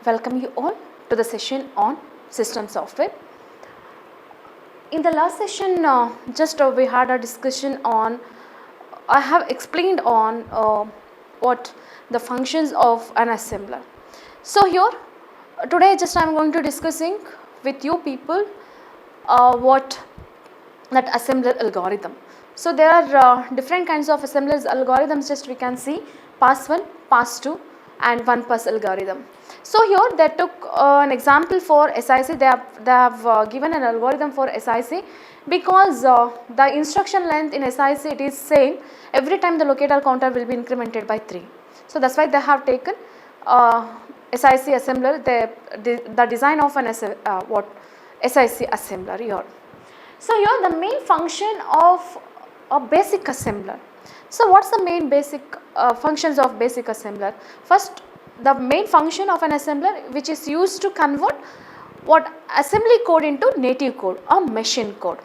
welcome you all to the session on system software. In the last session, we had a discussion on, I have explained on what the functions of an assembler. So here, today just I am going to discussing with you people what that assembler algorithm. So there are different kinds of assemblers algorithms, just we can see pass 1, pass 2 and 1 pass algorithm. So here they took an example for SIC, they have given an algorithm for SIC because the instruction length in SIC it is same, every time the locator counter will be incremented by 3. So that is why they have taken SIC assembler, the design of an SIC assembler here. So here the main function of a basic assembler. So what is the main basic functions of basic assembler? First, the main function of an assembler which is used to convert what assembly code into native code or machine code.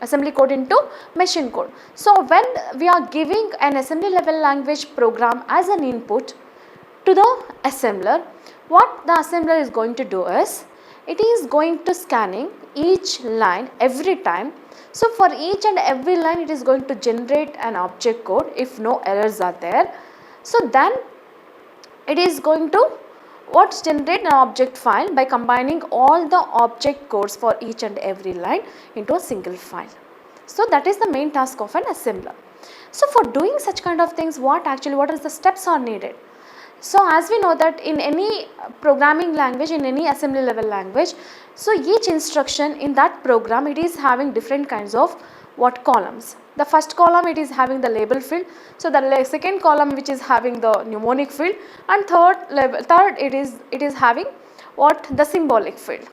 Assembly code into machine code. So when we are giving an assembly level language program as an input to the assembler, what the assembler is going to do is, it is going to scanning each line every time. So for each and every line it is going to generate an object code if no errors are there. So then it is going to generate an object file by combining all the object codes for each and every line into a single file. So that is the main task of an assembler. So for doing such kind of things, what are the steps are needed? So as we know that in any programming language, in any assembly level language, so each instruction in that program it is having different kinds of columns. The first column it is having the label field, so the second column which is having the mnemonic field, and third it is having the symbolic field,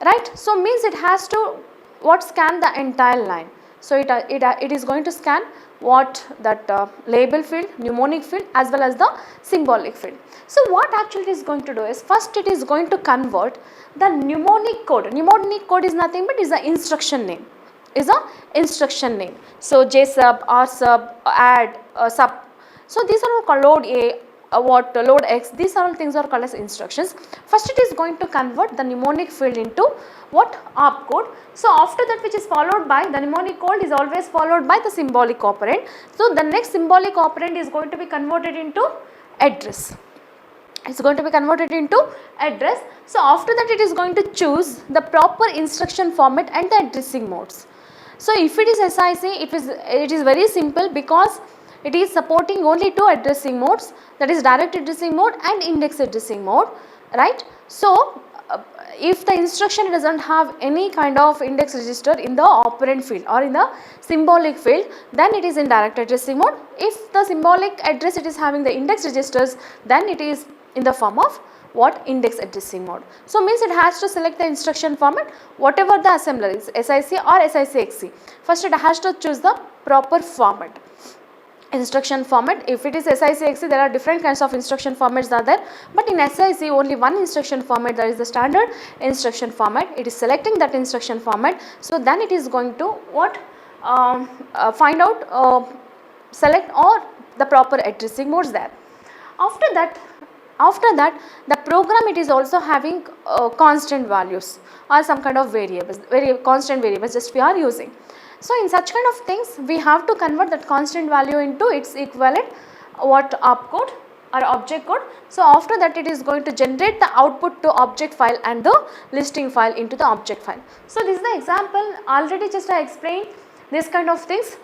right. So means it has to scan the entire line. So it is going to scan label field, mnemonic field as well as the symbolic field. So what actually it is going to do is, first it is going to convert the mnemonic code. Mnemonic code is nothing but is the instruction name. So J sub, R sub, add, sub. So these are all called load A, load X, these are all things are called as instructions. First it is going to convert the mnemonic field into opcode. So after that, which is followed by the mnemonic code is always followed by the symbolic operand. So the next symbolic operand is going to be converted into address. It's going to be converted into address. So after that it is going to choose the proper instruction format and the addressing modes. So if it is SIC, it is very simple because it is supporting only two addressing modes, that is direct addressing mode and index addressing mode, right. So if the instruction does not have any kind of index register in the operand field or in the symbolic field, then it is in direct addressing mode. If the symbolic address it is having the index registers, then it is in the form of index addressing mode. So means it has to select the instruction format whatever the assembler is, SIC or SICXC. First it has to choose the proper format. Instruction format, if it is SICXC, there are different kinds of instruction formats are there, but in SIC only one instruction format, that is the standard instruction format. It is selecting that instruction format. So then it is going to find out, select or the proper addressing modes there. After that the program it is also having constant values or some kind of variables, constant variables just we are using. So in such kind of things we have to convert that constant value into its equivalent opcode or object code. So after that it is going to generate the output to object file and the listing file into the object file. So this is the example, already just I explained this kind of things.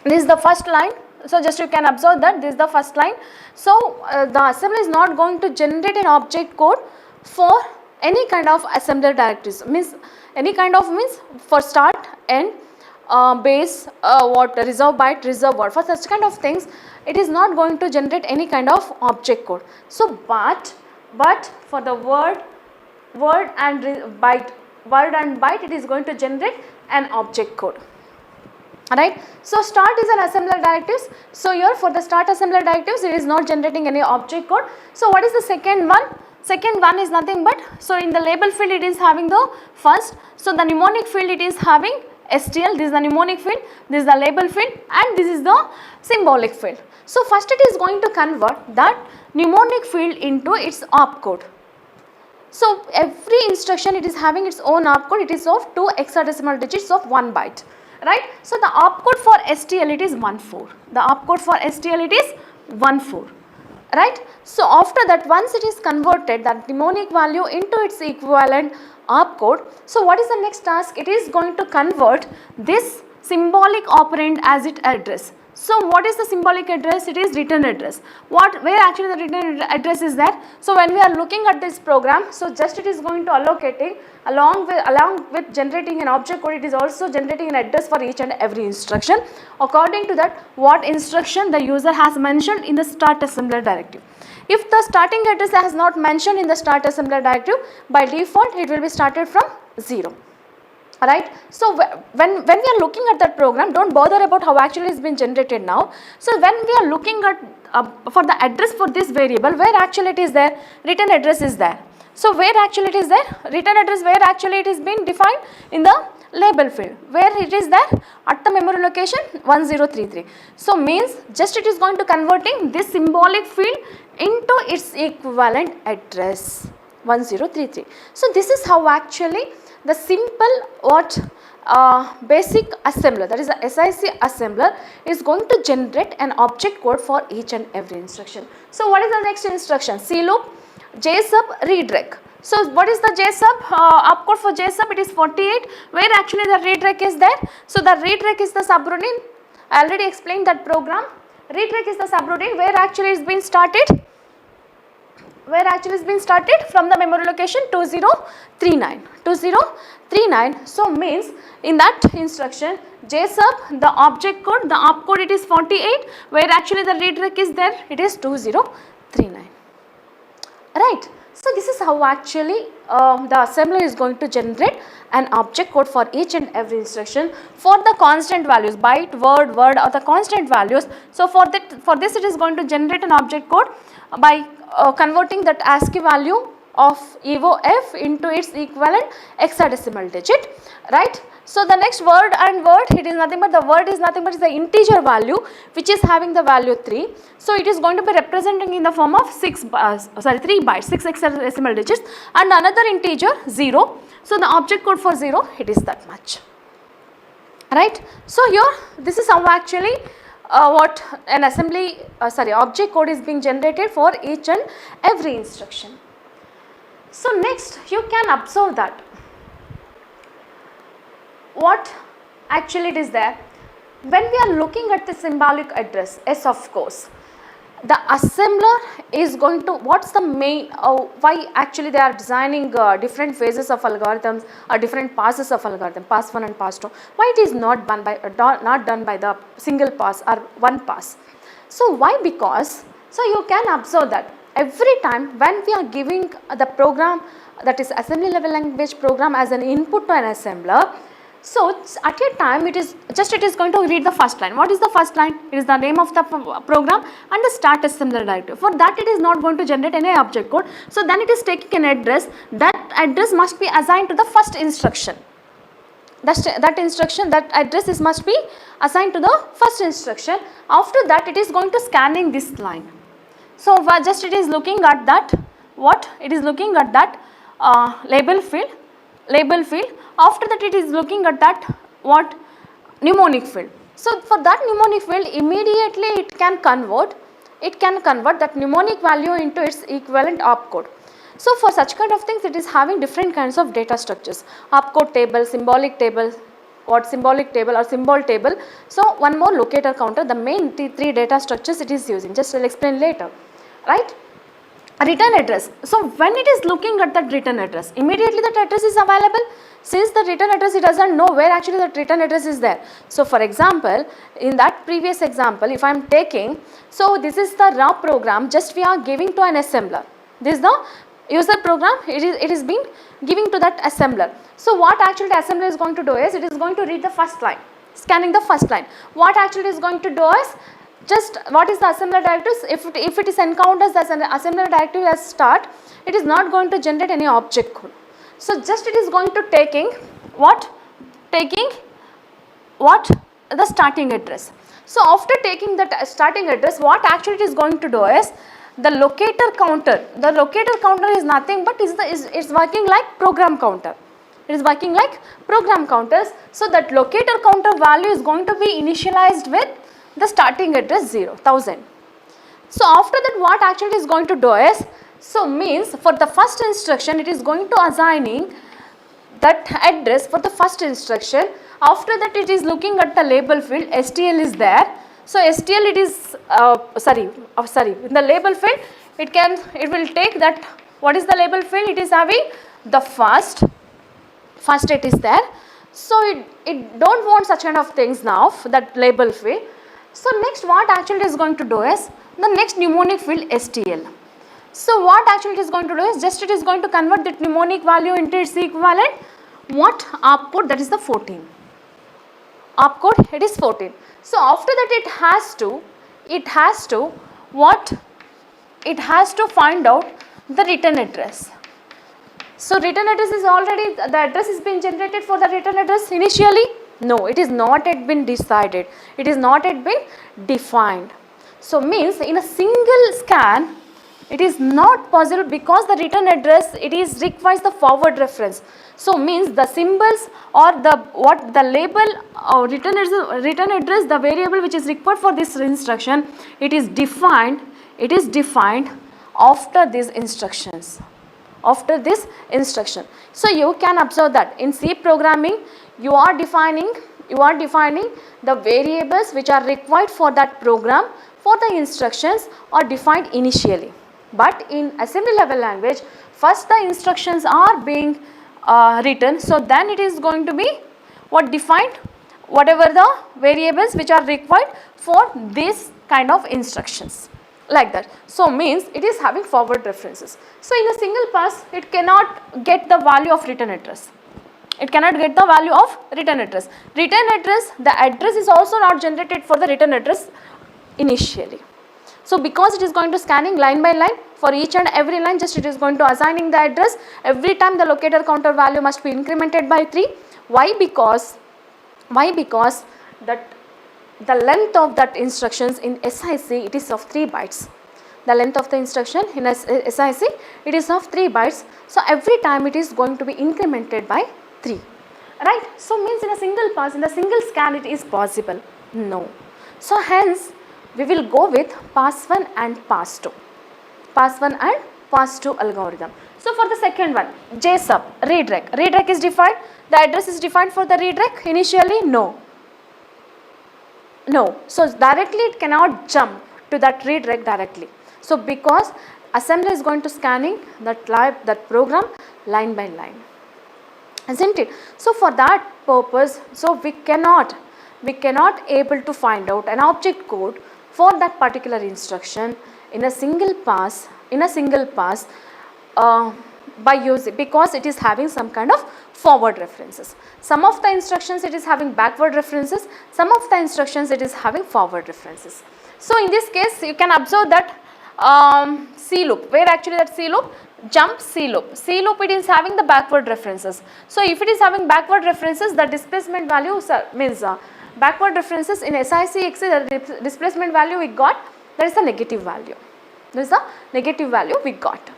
This is the first line. So just you can observe that this is the first line. So the assembler is not going to generate an object code for any kind of assembler directories, means any kind of means for start, end, base, reserve byte, reserve word, for such kind of things it is not going to generate any kind of object code. So but for the word and byte it is going to generate an object code, right. So start is an assembler directives. So here for the start assembler directives it is not generating any object code. So what is the second one? Second one is nothing but, so in the label field it is having the first, so the mnemonic field it is having STL, this is the mnemonic field, this is the label field and this is the symbolic field. So first it is going to convert that mnemonic field into its opcode. So every instruction it is having its own opcode, it is of 2 hexadecimal digits of 1 byte, right. So the opcode for STL it is 14, the opcode for STL it is 14, right. So after that, once it is converted that mnemonic value into its equivalent opcode, so what is the next task? It is going to convert this symbolic operand as its address. So what is the symbolic address? It is return address. Where actually the return address is there? So when we are looking at this program, so just it is going to allocating along with generating an object code, it is also generating an address for each and every instruction according to that what instruction the user has mentioned in the start assembler directive. If the starting address has not mentioned in the start assembler directive, by default it will be started from 0. Right. So when we are looking at that program, don't bother about how actually it's been generated now. So when we are looking at for the address for this variable, where actually it is there, return address is there. So where actually it is there, return address, where actually it is been defined in the label field, where it is there at the memory location 1033. So means just it is going to converting this symbolic field into its equivalent address 1033. So this is how actually the simple basic assembler, that is the SIC assembler, is going to generate an object code for each and every instruction. So what is the next instruction? C loop, JSUB, redirect. So what is the JSUB opcode for JSUB? It is 48, where actually the redirect is there. So the redirect is the subroutine. I already explained that program. Redirect is the subroutine where actually it's been started. From the memory location 2039. So means in that instruction JSUB, the object code, the opcode it is 48, where actually the redirect is there, it is 2039. Right. So this is how actually the assembler is going to generate an object code for each and every instruction for the constant values, byte, word, or the constant values. So for this it is going to generate an object code by converting that ASCII value of EVO F into its equivalent hexadecimal digit, right. So the next word, it is nothing but the integer value which is having the value 3. So it is going to be representing in the form of 3 bytes, 6 hexadecimal digits, and another integer 0. So the object code for 0, it is that much, right. So here this is how actually what an object code is being generated for each and every instruction. So next you can observe that what actually it is there. When we are looking at the symbolic address, yes, of course, the assembler is going to, what's the main, why actually they are designing different phases of algorithms or different passes of algorithm, pass 1 and pass 2, why it is not done by the single pass or one pass. So why? Because, so you can observe that every time when we are giving the program, that is assembly level language program, as an input to an assembler, so at a time it is going to read the first line. What is the first line? It is the name of the program and the start assembler directive. For that it is not going to generate any object code. So then it is taking an address. That address must be assigned to the first instruction. That address must be assigned to the first instruction. After that it is going to scanning this line. So just it is looking at that, what? It is looking at that label field. After that it is looking at that what? Mnemonic field. So for that mnemonic field, immediately it can convert that mnemonic value into its equivalent opcode. So for such kind of things, it is having different kinds of data structures, opcode table, symbolic table, symbolic table or symbol table. So one more locator counter, the main three data structures it is using, just I will explain later, right. Return address. So when it is looking at that return address, immediately that address is available. Since the return address, it does not know where actually that return address is there. So for example, in that previous example, if I am taking, so this is the raw program, just we are giving to an assembler. This is the user program, it is being giving to that assembler. So what actually the assembler is going to do is, it is going to read the first line, scanning the first line. What actually it is going to do is, just what is the assembler directive? If it is encounters as an assembler directive as start, it is not going to generate any object code. So just it is going to taking what? The starting address. So after taking that starting address, what actually it is going to do is, the locator counter. The locator counter is nothing but is working like program counter. It is working like program counters. So that locator counter value is going to be initialized with the starting address 1000. So after that what actually it is going to do is, so means for the first instruction it is going to assigning that address for the first instruction. After that it is looking at the label field, STL is there. So STL it is in the label field it will take that, what is the label field, it is having the first it is there. So it don't want such kind of things now for that label field. So next what actually it is going to do is the next mnemonic field STL. So what actually it is going to do is just it is going to convert that mnemonic value into its equivalent, what opcode, that is the 14. Opcode it is 14. So after that it has to find out the return address. So return address is already, the address is being generated for the return address initially? No, it is not yet been decided. It is not yet been defined. So means in a single scan it is not possible because the return address requires the forward reference. So means the symbols or the label or return address, the variable which is required for this instruction, it is defined after these instructions. After this instruction. So you can observe that in C programming you are defining the variables which are required for that program, for the instructions are defined initially. But in assembly level language, first the instructions are being written, so then it is going to be what defined, whatever the variables which are required for this kind of instructions, like that. So means it is having forward references. So in a single pass it cannot get the value of return address. It cannot get the value of return address. Return address, the address is also not generated for the return address initially. So because it is going to scanning line by line, for each and every line just it is going to assigning the address. Every time the locator counter value must be incremented by 3. Why? Because that the length of that instructions in SIC it is of 3 bytes. The length of the instruction in SIC it is of 3 bytes. So every time it is going to be incremented by 3. Right? So means in a single pass, in a single scan it is possible? No. So hence we will go with pass 1 and pass 2. Pass 1 and pass 2 algorithm. So for the second one, JSUB, read rec. Read rec is defined. The address is defined for the read rec initially? No. No. So directly it cannot jump to that read rec directly. So because assembler is going to scanning that program line by line. Isn't it? So for that purpose, so we cannot able to find out an object code for that particular instruction in a single pass by using, because it is having some kind of forward references. Some of the instructions it is having backward references, some of the instructions it is having forward references. So in this case you can observe that C loop, where actually that C loop, jump C loop it is having the backward references. So if it is having backward references, the displacement value means backward references in SICX, the displacement value we got, that is the negative value. This is the negative value we got.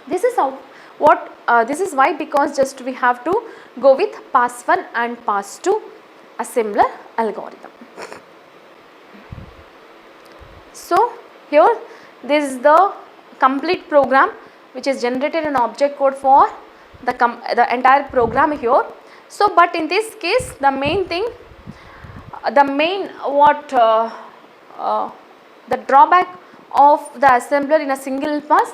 This is how this is why, because just we have to go with pass 1 and pass 2 assembler algorithm. So here this is the complete program which is generated an object code for the entire program here. So but in this case the main thing, the drawback of the assembler in a single pass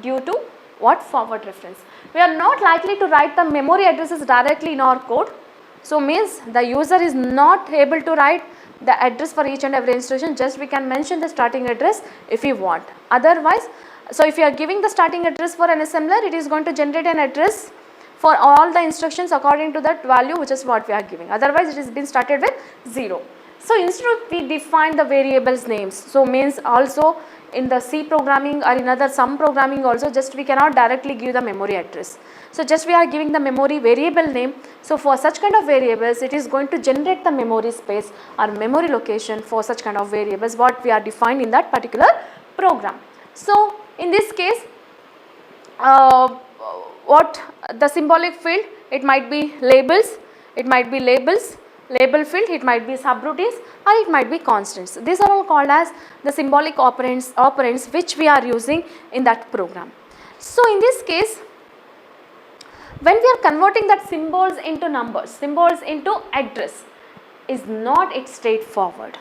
due to what? Forward reference. We are not likely to write the memory addresses directly in our code. So means the user is not able to write the address for each and every instruction, just we can mention the starting address if we want. Otherwise, so if you are giving the starting address for an assembler, it is going to generate an address for all the instructions according to that value which is what we are giving. Otherwise it is been started with 0. So instead of we define the variables names, so means also in the C programming or in other some programming also, just we cannot directly give the memory address. So just we are giving the memory variable name. So for such kind of variables it is going to generate the memory space or memory location for such kind of variables what we are defined in that particular program. So in this case, what the symbolic field, it might be labels, label field, it might be subroutines, or it might be constants. These are all called as the symbolic operands which we are using in that program. So in this case, when we are converting that symbols into numbers, symbols into address, is not it straightforward.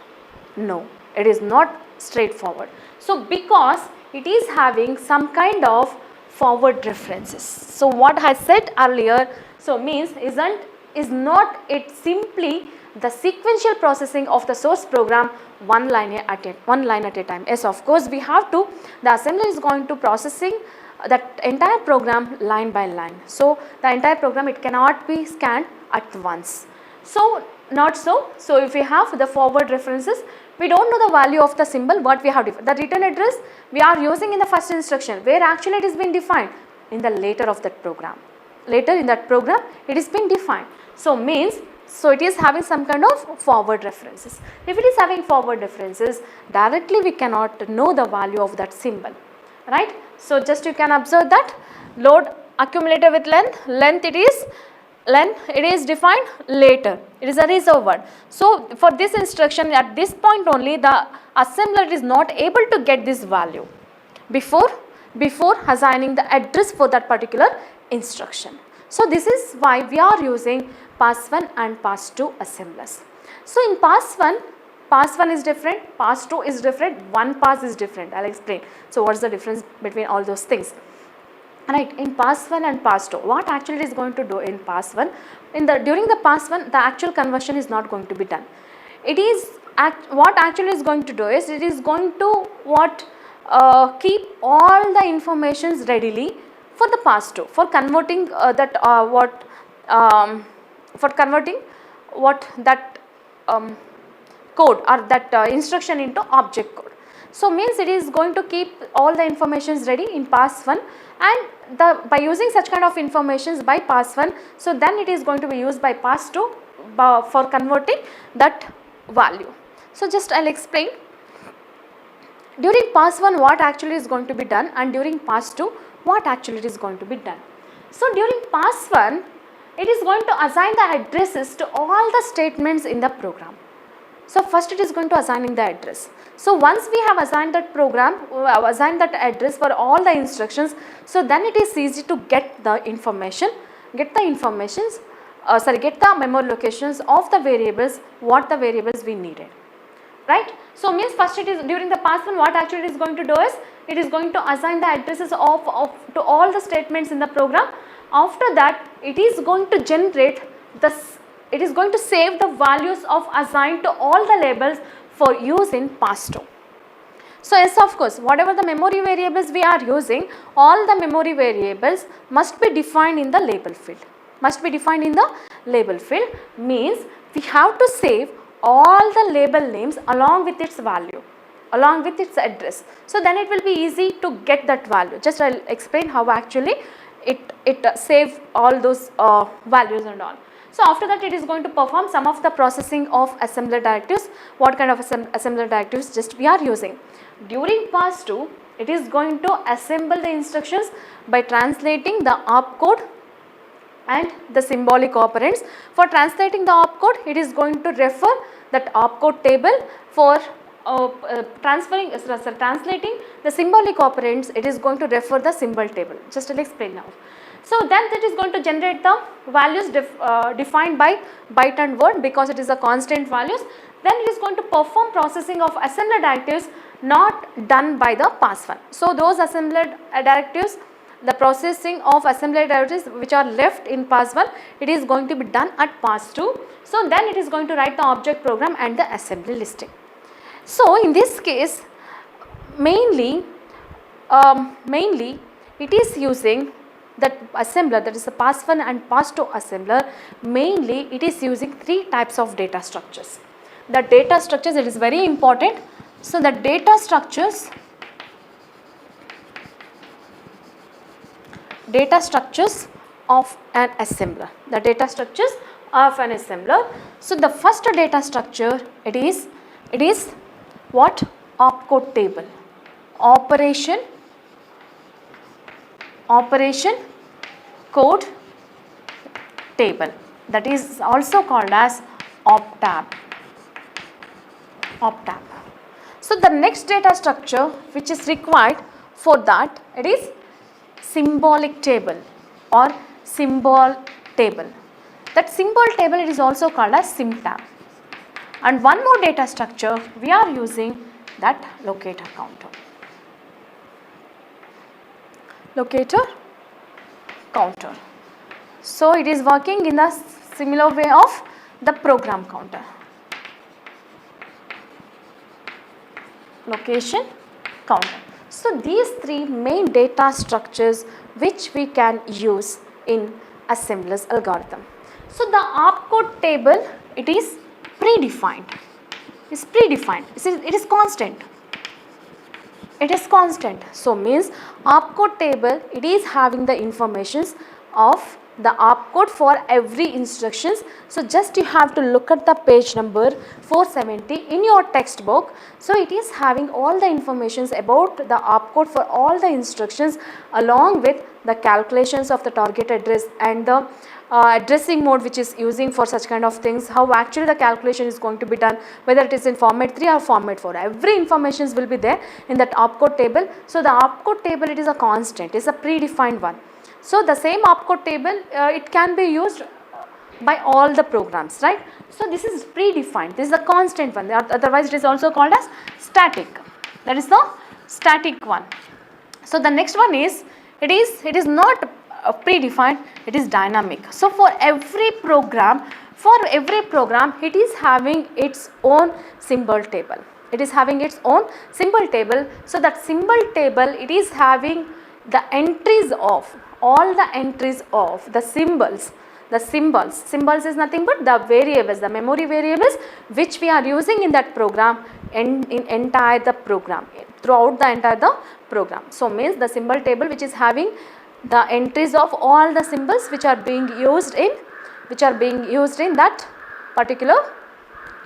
No, it is not straightforward. So because it is having some kind of forward references. So what I said earlier, so means is not it simply the sequential processing of the source program one line at a time. Yes, of course we have to, the assembler is going to processing that entire program line by line. So the entire program, it cannot be scanned at once. So not so. So if we have the forward references, we don't know the value of the symbol, what we have defined. The return address we are using in the first instruction, where actually it is been defined in the later of that program. Later in that program it is been defined. So means, so it is having some kind of forward references. If it is having forward references, directly we cannot know the value of that symbol, right. So just you can observe that load accumulator with length it is defined later, it is a reserve word. So for this instruction, at this point only the assembler is not able to get this value before assigning the address for that particular instruction. So this is why we are using pass 1 and pass 2 assemblers. So in pass 1 is different, pass 2 is different, one pass is different. I will explain. So what is the difference between all those things? Right, in pass 1 and pass 2, what actually it is going to do in pass 1, during the pass 1 the actual conversion is not going to be done. It is what actually is going to do is, it is going to keep all the informations readily for the pass 2, for converting code or that instruction into object code. So means it is going to keep all the informations ready in pass 1, and by using such kind of informations by pass 1, so then it is going to be used by pass 2 for converting that value. So just I will explain. During pass 1 what actually is going to be done, and during pass 2 what actually is going to be done. So during pass 1 it is going to assign the addresses to all the statements in the program. So first it is going to assigning the address. So once we have assigned that assigned that address for all the instructions, so then it is easy to get the memory locations of the variables, what the variables we needed, right. So means first it is during the pass 1 what actually it is going to do is, it is going to assign the addresses of to all the statements in the program. After that it is going to generate it is going to save the values of assigned to all the labels for use in pass 2. So yes, of course, whatever the memory variables we are using, all the memory variables must be defined in the label field. Means we have to save all the label names along with its value, along with its address. So then it will be easy to get that value. Just I will explain how actually it save all those values and all. So after that it is going to perform some of the processing of assembler directives. What kind of assembler directives just we are using? During pass 2 it is going to assemble the instructions by translating the opcode and the symbolic operands. For translating the opcode, it is going to refer that opcode table. For translating the symbolic operands, it is going to refer the symbol table. Just I'll explain now. So then it is going to generate the values defined by byte and word, because it is a constant values. Then it is going to perform processing of assembler directives not done by the pass 1. So those assembler directives, the processing of assembler directives which are left in pass 1, it is going to be done at pass 2. So then it is going to write the object program and the assembly listing. So in this case mainly it is using that assembler, that is the pass 1 and pass 2 assembler. Mainly it is using 3 types of data structures. The data structures, it is very important. So the data structures of an assembler, the data structures of an assembler. So the first data structure, it is what? Opcode table, operation operation code table, that is also called as OpTab. OpTab. So the next data structure which is required for that, it is symbolic table or symbol table. That symbol table, it is also called as SymTab. And one more data structure we are using, that locator counter. Locator counter. So it is working in a similar way of the program counter. Location counter. So these three main data structures which we can use in assembler's algorithm. So the opcode table, it is predefined. It's predefined. It is constant. It is constant. So means opcode table, it is having the informations of the opcode for every instructions. So just you have to look at the page number 470 in your textbook. So it is having all the informations about the opcode for all the instructions, along with the calculations of the target address and the addressing mode which is using for such kind of things, how actually the calculation is going to be done, whether it is in format 3 or format 4. Every information will be there in that opcode table. So the opcode table, it is a constant, it is a predefined one. So the same opcode table, it can be used by all the programs, right? So this is predefined, this is a constant one, otherwise it is also called as static. That is the static one. So the next one is, it is not predefined, it is dynamic. So for every program, it is having its own symbol table. It is having its own symbol table. So that symbol table, it is having the entries of all the entries of the symbols. The symbols is nothing but the variables, the memory variables which we are using in that program, in entire the program, throughout the entire the program. So means the symbol table which is having the entries of all the symbols which are being used in that particular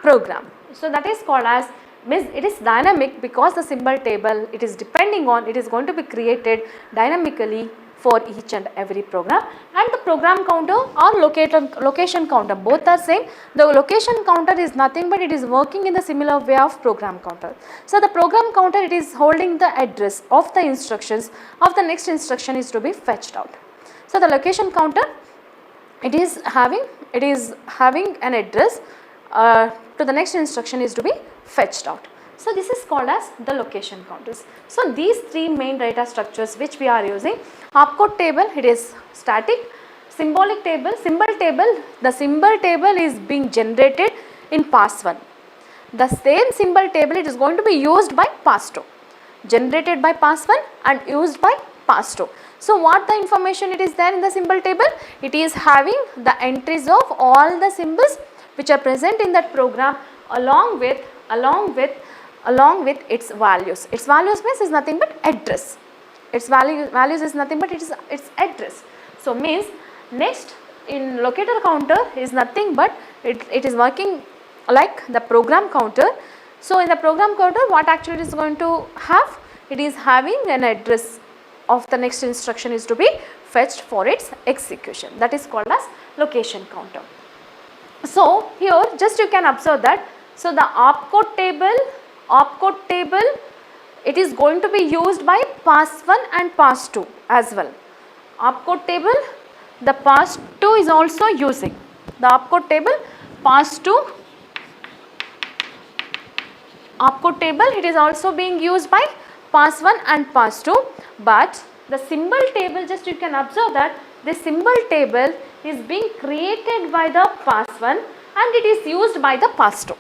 program. So that is called as, means it is dynamic, because the symbol table, it is depending on, it is going to be created dynamically for each and every program. And the program counter or location counter, both are same. The location counter is nothing but it is working in the similar way of program counter. So the program counter, it is holding the address of the instructions of the next instruction is to be fetched out. So the location counter, it is having an address to the next instruction is to be fetched out. So this is called as the location counters. So these three main data structures which we are using. Opcode table, it is static. Symbolic table, symbol table, the symbol table is being generated in pass1. The same symbol table, it is going to be used by pass2, generated by pass1 and used by pass2. So what the information it is there in the symbol table? It is having the entries of all the symbols which are present in that program, along with its values. Its values means is nothing but address. Its values is nothing but its address. So means next in locator counter is nothing but it is working like the program counter. So in the program counter, what actually it is going to have? It is having an address of the next instruction is to be fetched for its execution. That is called as location counter. So here just you can observe that. So the opcode table, it is going to be used by pass1 and pass2 as well. Opcode table, the pass2 is also using. The opcode table, pass2, opcode table, it is also being used by pass1 and pass2, but the symbol table, just you can observe that this symbol table is being created by the pass1 and it is used by the pass2.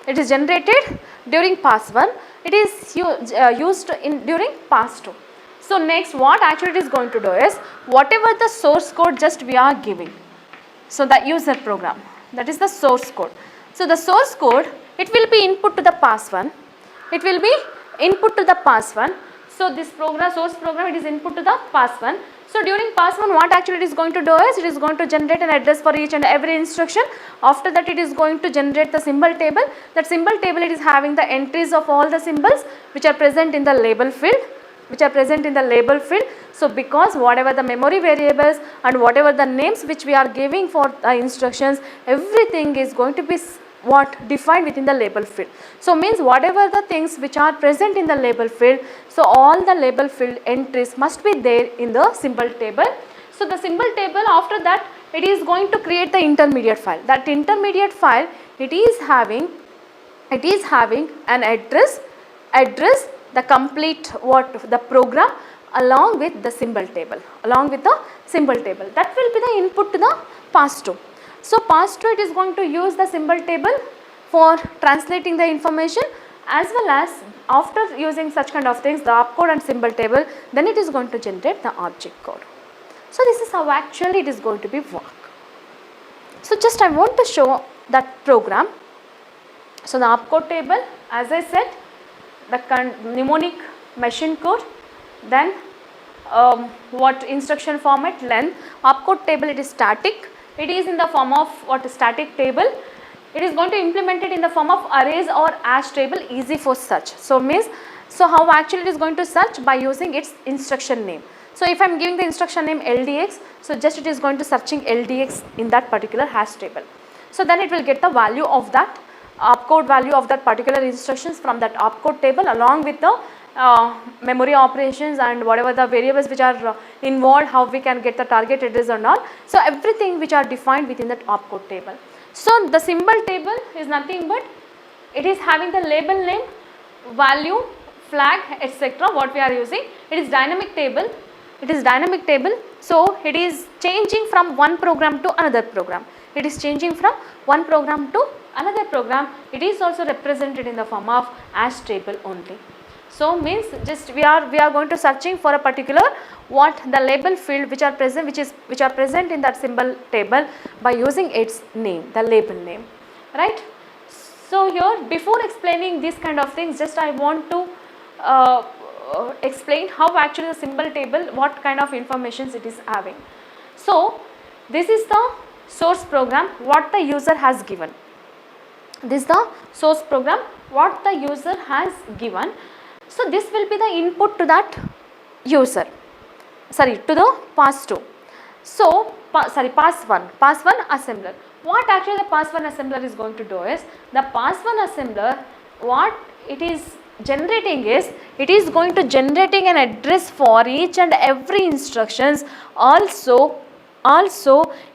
It is generated during pass1, it is used during pass2. So next what actually it is going to do is, whatever the source code just we are giving, so the user program, that is the source code. So the source code, it will be input to the pass1, it will be input to the pass1. So this program, source program, it is input to the pass1. So during pass1, what actually it is going to do is, it is going to generate an address for each and every instruction. After that, it is going to generate the symbol table. That symbol table, it is having the entries of all the symbols which are present in the label field. which are present in the label field. So because whatever the memory variables and whatever the names which we are giving for the instructions, everything is going to be what defined within the label field. So means whatever the things which are present in the label field, so all the label field entries must be there in the symbol table. So the symbol table, after that it is going to create the intermediate file. That intermediate file, it is having an address, the complete what the program along with the symbol table, that will be the input to the pass-through. So pass-through, it is going to use the symbol table for translating the information, as well as after using such kind of things, the opcode and symbol table, then it is going to generate the object code. So this is how actually it is going to be work. So just I want to show that program. So the opcode table, as I said, the mnemonic machine code, then what instruction format, length. Opcode table, it is static. It is in the form of what static table. It is going to implement it in the form of arrays or hash table, easy for search. So means, so how actually it is going to search? By using its instruction name. So if I am giving the instruction name LDX, so just it is going to searching LDX in that particular hash table. So then it will get the value of that opcode value of that particular instructions from that opcode table, along with the memory operations and whatever the variables which are involved, how we can get the target address and all. So everything which are defined within that opcode table. So the symbol table is nothing but it is having the label name, value, flag, etc. what we are using. It is dynamic table. So it is changing from one program to another program. It is changing from one program to another program. It is also represented in the form of hash table only. So means just we are going to searching for a particular what the label field which are present in that symbol table by using its name, the label name, right. So here, before explaining these kind of things, just I want to explain how actually the symbol table, what kind of informations it is having. So this is the source program what the user has given. This is the source program what the user has given. So this will be the input to that user, to the pass-through. So pass one assembler. What actually the pass one assembler is going to do is, the pass one assembler, what it is generating is, it is going to generating an address for each and every instructions. Also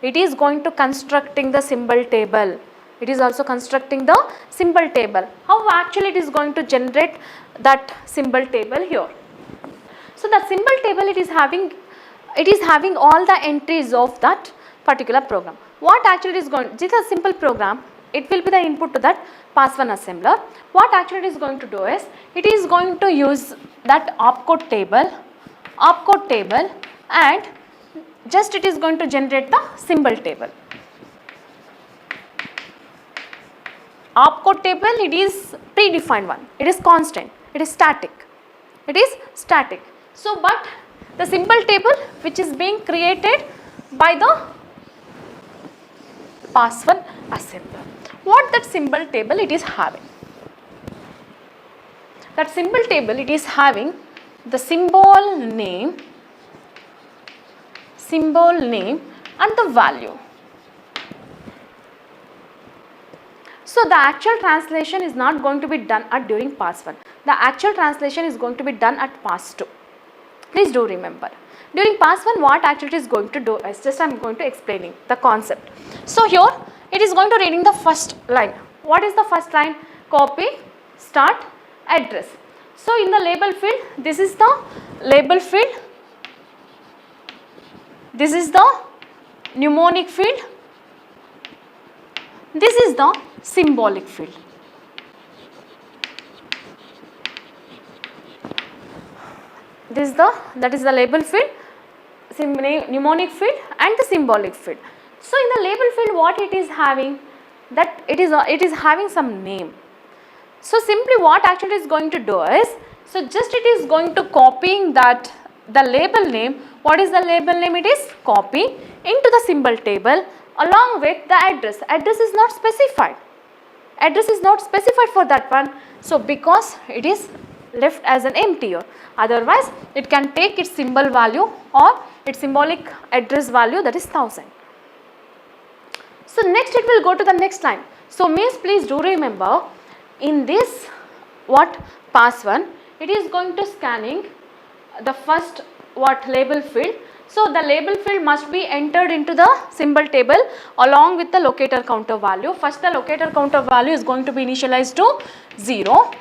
it is going to constructing the symbol table. It is also constructing the symbol table. How actually it is going to generate that symbol table here. So the symbol table, it is having all the entries of that particular program. What actually it is going, this is a simple program. It will be the input to that pass one assembler. What actually it is going to do is, it is going to use that opcode table and just it is going to generate the symbol table. Opcode table, it is predefined one, it is constant, it is static. So but the symbol table which is being created by the pass one assembler, what that symbol table it is having? That symbol table, it is having the symbol name and the value. So the actual translation is not going to be done at during pass 1. The actual translation is going to be done at pass 2. Please do remember. During pass 1, what actually it is going to do is, just I am going to explaining the concept. So here it is going to reading the first line. What is the first line? Copy, start, address. So in the label field, this is the label field. This is the mnemonic field. This is the symbolic field. That is the label field, mnemonic field and the symbolic field. So in the label field, what it is having, that it is having some name. So simply what actually is going to do is, so just it is going to copying that the label name. What is the label name? It is copy into the symbol table along with the address. Address is not specified. Address is not specified for that one. So because it is left as an empty here. Otherwise, it can take its symbol value or its symbolic address value, that is 1000. So next it will go to the next line. So means please do remember, in this what pass 1, it is going to scanning the first what label field. So the label field must be entered into the symbol table along with the locator counter value. First the locator counter value is going to be initialized to 0.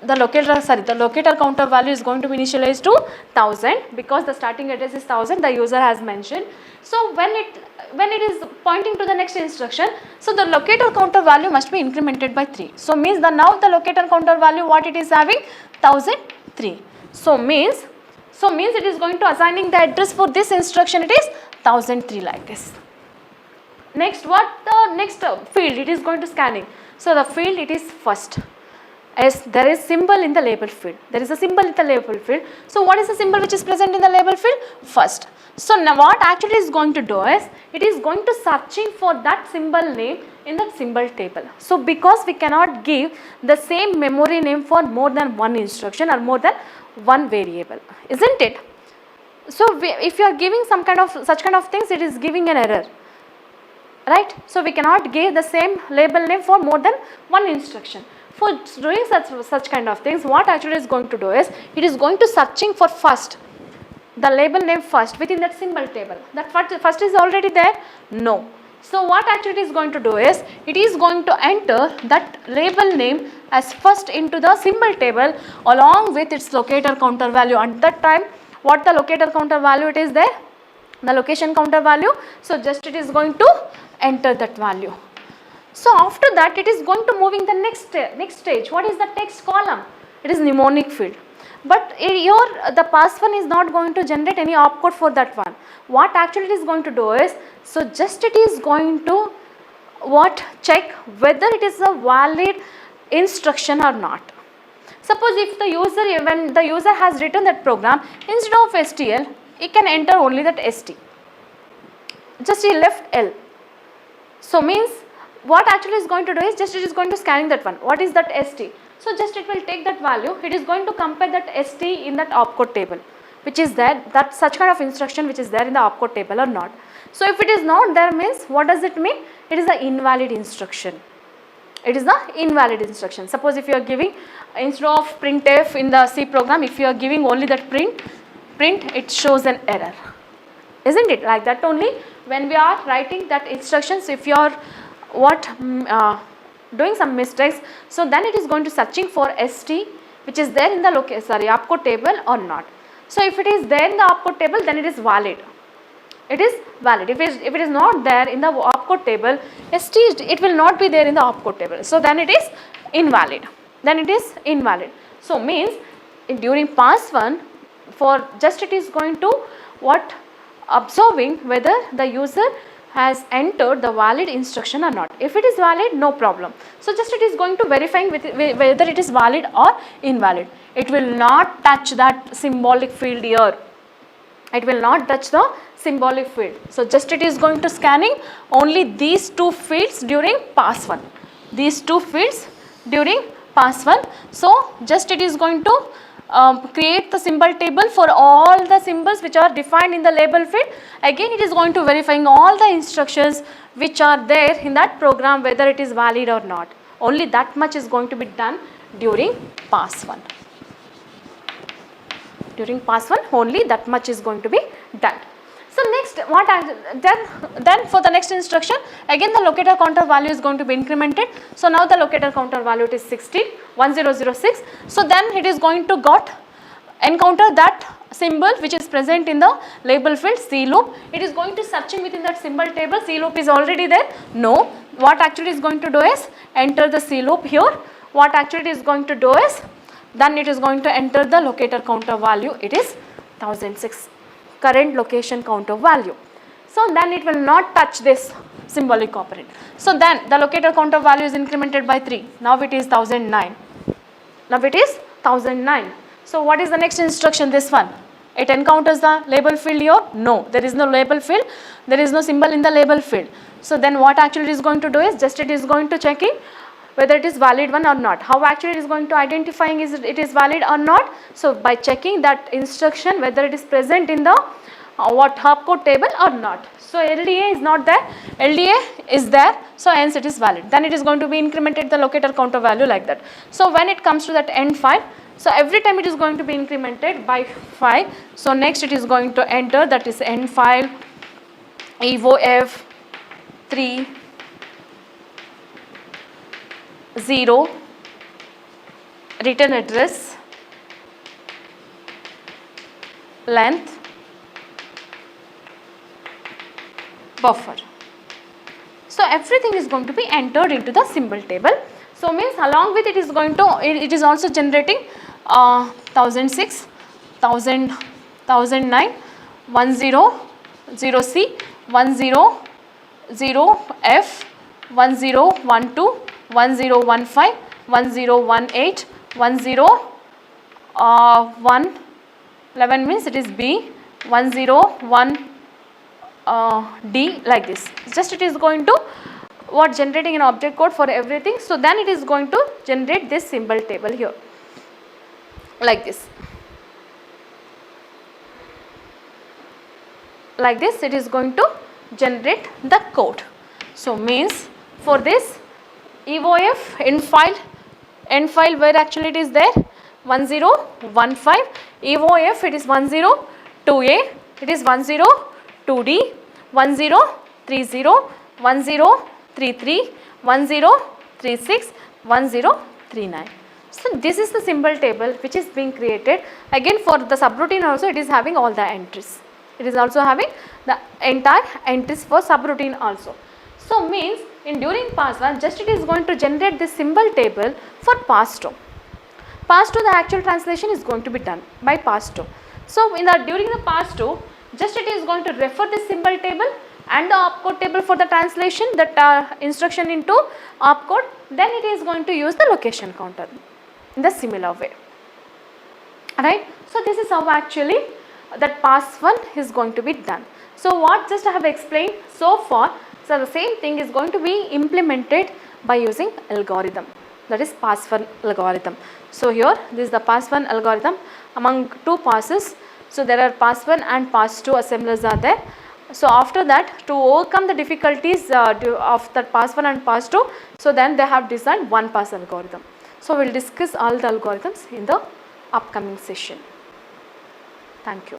The locator counter value is going to be initialized to 1000 because the starting address is 1000, the user has mentioned. So when it is pointing to the next instruction, so the locator counter value must be incremented by 3. So means now the locator counter value what it is having, 1003. So means it is going to assigning the address for this instruction, it is 1003 like this. Next what the next field it is going to scanning. So the field it is first. As there is symbol in the label field, there is a symbol in the label field. So what is the symbol which is present in the label field? First. So now what actually is going to do is, it is going to searching for that symbol name in that symbol table. So because we cannot give the same memory name for more than one instruction or more than one variable, isn't it? So if you are giving some kind of such kind of things, it is giving an error, right? So we cannot give the same label name for more than one instruction. For doing such kind of things, what actually is going to do is, it is going to searching for first the label name first within that symbol table. That first is already there? No. So what actually it is going to do is, it is going to enter that label name as first into the symbol table along with its locator counter value. At that time, what the locator counter value it is there? The location counter value. So just it is going to enter that value. So after that, it is going to moving the next stage. What is the text column? It is mnemonic field. But the pass 1 is not going to generate any opcode for that one. What actually it is going to do is, so just it is going to check whether it is a valid instruction or not. Suppose if when the user has written that program, instead of STL, it can enter only that ST. Just he left L. So means what actually is going to do is, just it is going to scanning that one. What is that ST? So just it will take that value, it is going to compare that ST in that opcode table, which is there, that such kind of instruction which is there in the opcode table or not. So if it is not there means, what does it mean? It is an invalid instruction. It is the invalid instruction. Suppose if you are giving, instead of printf in the C program, if you are giving only that print, it shows an error. Isn't it? Like that only when we are writing that instructions, if you are doing some mistakes, so then it is going to searching for ST which is there in the opcode table or not. So if it is there in the opcode table, then it is valid. It is valid. If it is not there in the opcode table, ST it will not be there in the opcode table. So then it is invalid. So means during pass 1, for just it is going to observing whether the user has entered the valid instruction or not. If it is valid, no problem. So just it is going to verifying whether it is valid or invalid. It will not touch that symbolic field here. It will not touch the symbolic field. So just it is going to scanning only these two fields during pass 1. These two fields during pass 1. So just it is going to create the symbol table for all the symbols which are defined in the label field. Again it is going to verifying all the instructions which are there in that program whether it is valid or not. Only that much is going to be done during pass 1. During pass 1 only that much is going to be done. So next then for the next instruction, again the locator counter value is going to be incremented. So now the locator counter value it is 1006. So then it is going to encounter that symbol which is present in the label field C loop. It is going to searching within that symbol table. C loop is already there? No. What actually is going to do is enter the C loop here. What actually it is going to do is, then it is going to enter the locator counter value. It is 1006. Current location counter value. So then it will not touch this symbolic operand. So then the locator counter value is incremented by 3. Now it is 1009. So what is the next instruction? This one. It encounters the label field here? No, there is no label field. There is no symbol in the label field. So then what actually it is going to do is, just it is going to checking whether it is valid one or not. How actually it is going to identifying is it is valid or not? So by checking that instruction whether it is present in the what opcode table or not. So LDA is not there, LDA is there, so hence it is valid. Then it is going to be incremented the locator counter value like that. So when it comes to that end file, so every time it is going to be incremented by 5. So next it is going to enter, that is end file evof 3 0 return address length buffer. So everything is going to be entered into the symbol table. So means along with it is going to, it is also generating 1006, 1000, 1009, 100C, 100F, 1012, 1015, 1018, 111 means it is B, 101 D, like this. Just it is going to what generating an object code for everything. So then it is going to generate this symbol table here like this. Like this it is going to generate the code. So means for this evof end file where actually it is there 1015, evof it is 102A, it is 102D, 1030, 1033, 1036, 1039. So this is the symbol table which is being created. Again for the subroutine also it is having all the entries. It is also having the entire entries for subroutine also. So means in during pass 1 just it is going to generate this symbol table for pass 2. Pass 2 the actual translation is going to be done by pass 2. So in the during the pass 2 just it is going to refer the symbol table and the opcode table for the translation, that instruction into opcode, then it is going to use the location counter in the similar way, right. So this is how actually that pass 1 is going to be done. So what just I have explained so far, so the same thing is going to be implemented by using algorithm, that is pass 1 algorithm. So here this is the pass 1 algorithm among two passes. So there are pass 1 and pass 2 assemblers are there. So after that, to overcome the difficulties of that pass 1 and pass 2, so then they have designed one pass algorithm. So we will discuss all the algorithms in the upcoming session. Thank you.